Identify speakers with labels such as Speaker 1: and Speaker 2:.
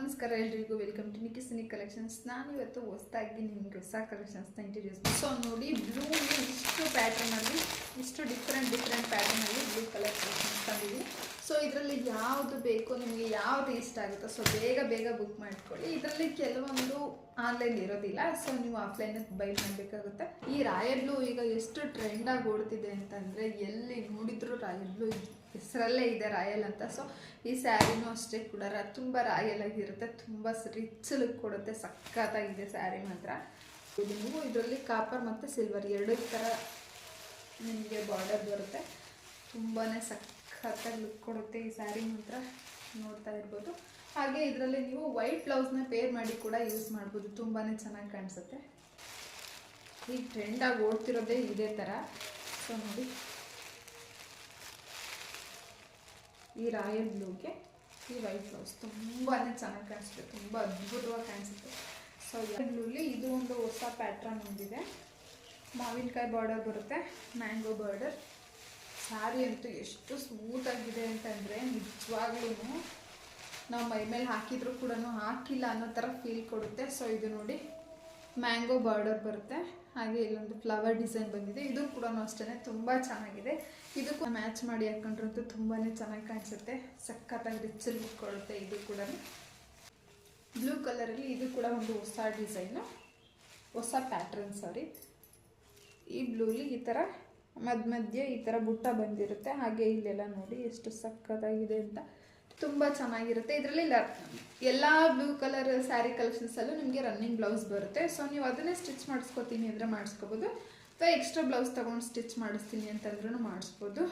Speaker 1: ನಮಸ್ಕಾರ ಎಲ್ರಿಗೂ, welcome to Nikki Sini collections. ನಾನು ಇವತ್ತು ಹೊಸದಾಗಿ ನಿಮಗೆ ಹೊಸ ಕಲೆಕ್ಷನ್ಸ್ನ ಇಂಟ್ರೊಡ್ಯೂಸ್ ಮಾಡಿ. ಸೊ ನೋಡಿ, ಬ್ಲೂ ಇಷ್ಟು ಪ್ಯಾಟರ್ನಲ್ಲಿ, ಇಷ್ಟು ಡಿಫ್ರೆಂಟ್ ಪ್ಯಾಟರ್ನಲ್ಲಿ ಬ್ಲೂ ಕಲರ್ ಕಲೆಕ್ಷನ್ಸ್ ತಂದಿದ್ದೀನಿ. ಸೊ ಇದರಲ್ಲಿ ಯಾವುದು ಬೇಕೋ, ನಿಮಗೆ ಯಾವುದು ಇಷ್ಟ ಆಗುತ್ತೋ ಸೊ ಬೇಗ ಬುಕ್ ಮಾಡ್ಕೊಳ್ಳಿ. ಇದರಲ್ಲಿ ಕೆಲವೊಂದು ಆನ್ಲೈನ್ ಇರೋದಿಲ್ಲ, ಸೊ ನೀವು ಆಫ್ಲೈನಲ್ಲಿ ಬೈ ಮಾಡಬೇಕಾಗುತ್ತೆ. ಈ ರಾಯಲ್ ಬ್ಲೂ ಈಗ ಎಷ್ಟು ಟ್ರೆಂಡಾಗಿ ಓಡ್ತಿದೆ ಅಂತಂದರೆ, ಎಲ್ಲಿ ನೋಡಿದ್ರು ರಾಯಲ್ ಬ್ಲೂ ಹೆಸರಲ್ಲೇ ಇದೆ ರಾಯಲ್ ಅಂತ. ಸೊ ಈ ಸ್ಯಾರಿನೂ ಅಷ್ಟೇ ಕೂಡ ತುಂಬ ರಾಯಲ್ ಆಗಿರುತ್ತೆ, ತುಂಬ ರಿಚ್ ಲುಕ್ ಕೊಡುತ್ತೆ. ಸಖತ್ತಾಗಿದೆ ಸ್ಯಾರಿ ಮಾತ್ರ. ಇದು ನೀವು ಇದರಲ್ಲಿ ಕಾಪರ್ ಮತ್ತು ಸಿಲ್ವರ್ ಎರಡು ಥರ ನಿಮಗೆ ಬಾರ್ಡರ್ ಬರುತ್ತೆ. ತುಂಬಾ ಸಖತ್ತಾಗಿ ಲುಕ್ ಕೊಡುತ್ತೆ ಈ ಸ್ಯಾರಿ ಮಾತ್ರ, ನೋಡ್ತಾ ಇರ್ಬೋದು. ಹಾಗೆ ಇದರಲ್ಲಿ ನೀವು ವೈಟ್ ಬ್ಲೌಸ್ನ ಪೇರ್ ಮಾಡಿ ಕೂಡ ಯೂಸ್ ಮಾಡ್ಬೋದು, ತುಂಬಾ ಚೆನ್ನಾಗಿ ಕಾಣಿಸುತ್ತೆ. ಈಗ ಟ್ರೆಂಡಾಗಿ ಓಡ್ತಿರೋದೇ ಇದೇ ಥರ. ಸೊ ನೋಡಿ, ಈ ರಾಯಲ್ ಬ್ಲೂಗೆ ಈ ವೈಟ್ ಬ್ಲೌಸ್ ತುಂಬಾ ಚೆನ್ನಾಗಿ ಕಾಣಿಸುತ್ತೆ, ತುಂಬ ಅದ್ಭುತವಾಗಿ ಕಾಣಿಸುತ್ತೆ. ಸೊ ರಾಯಲ್ ಬ್ಲೂಲಿ ಇದು ಒಂದು ಹೊಸ ಪ್ಯಾಟ್ರನ್ ಹೊಂದಿದೆ. ಮಾವಿನಕಾಯಿ ಬಾರ್ಡರ್ ಬರುತ್ತೆ, ಮ್ಯಾಂಗೋ ಬಾರ್ಡರ್. ಸ್ಯಾರಿ ಅಂತೂ ಎಷ್ಟು ಸ್ಮೂತಾಗಿದೆ ಅಂತಂದರೆ ನಿಜವಾಗ್ಲೂ ನಾವು ಮೈ ಮೇಲೆ ಹಾಕಿದರೂ ಕೂಡ ಹಾಕಿಲ್ಲ ಅನ್ನೋ ಥರ ಫೀಲ್ ಕೊಡುತ್ತೆ. ಸೊ ಇದು ನೋಡಿ, ಮ್ಯಾಂಗೋ ಬಾರ್ಡರ್ ಬರುತ್ತೆ, ಹಾಗೆ ಇಲ್ಲೊಂದು ಫ್ಲವರ್ ಡಿಸೈನ್ ಬಂದಿದೆ. ಇದು ಕೂಡ ಅಷ್ಟೇ ತುಂಬ ಚೆನ್ನಾಗಿದೆ. ಇದಕ್ಕೂ ಮ್ಯಾಚ್ ಮಾಡಿ ಹಾಕೊಂಡ್ರಂತೂ ತುಂಬಾ ಚೆನ್ನಾಗಿ ಕಾಣಿಸುತ್ತೆ, ಸಖತ್ತಾಗಿ ರಿಚ್ ಲುಕ್ ಕೊಡುತ್ತೆ. ಇದು ಕೂಡ ಬ್ಲೂ ಕಲರಲ್ಲಿ, ಇದು ಕೂಡ ಒಂದು ಹೊಸ ಡಿಸೈನು, ಹೊಸ ಪ್ಯಾಟ್ರನ್. ಸಾರಿ, ಈ ಬ್ಲೂಲಿ ಈ ಥರ ಮಧ್ಯೆ ಈ ಥರ ಬುಟ್ಟ ಬಂದಿರುತ್ತೆ. ಹಾಗೆ ಇಲ್ಲೆಲ್ಲ ನೋಡಿ ಎಷ್ಟು ಸಖತ್ತಾಗಿದೆ ಅಂತ, ತುಂಬ ಚೆನ್ನಾಗಿರುತ್ತೆ. ಇದರಲ್ಲಿ ಎಲ್ಲ ಬ್ಲೂ ಕಲರ್ ಸ್ಯಾರಿ ಕಲೆಕ್ಷನ್ಸಲ್ಲೂ ನಿಮಗೆ ರನ್ನಿಂಗ್ ಬ್ಲೌಸ್ ಬರುತ್ತೆ. ಸೊ ನೀವು ಅದನ್ನೇ ಸ್ಟಿಚ್ ಮಾಡಿಸ್ಕೊತೀನಿ ಅಂದರೆ ಮಾಡಿಸ್ಕೋಬೋದು, ಅಥವಾ ಎಕ್ಸ್ಟ್ರಾ ಬ್ಲೌಸ್ ತೊಗೊಂಡು ಸ್ಟಿಚ್ ಮಾಡಿಸ್ತೀನಿ ಅಂತಂದ್ರೂ ಮಾಡಿಸ್ಬೋದು.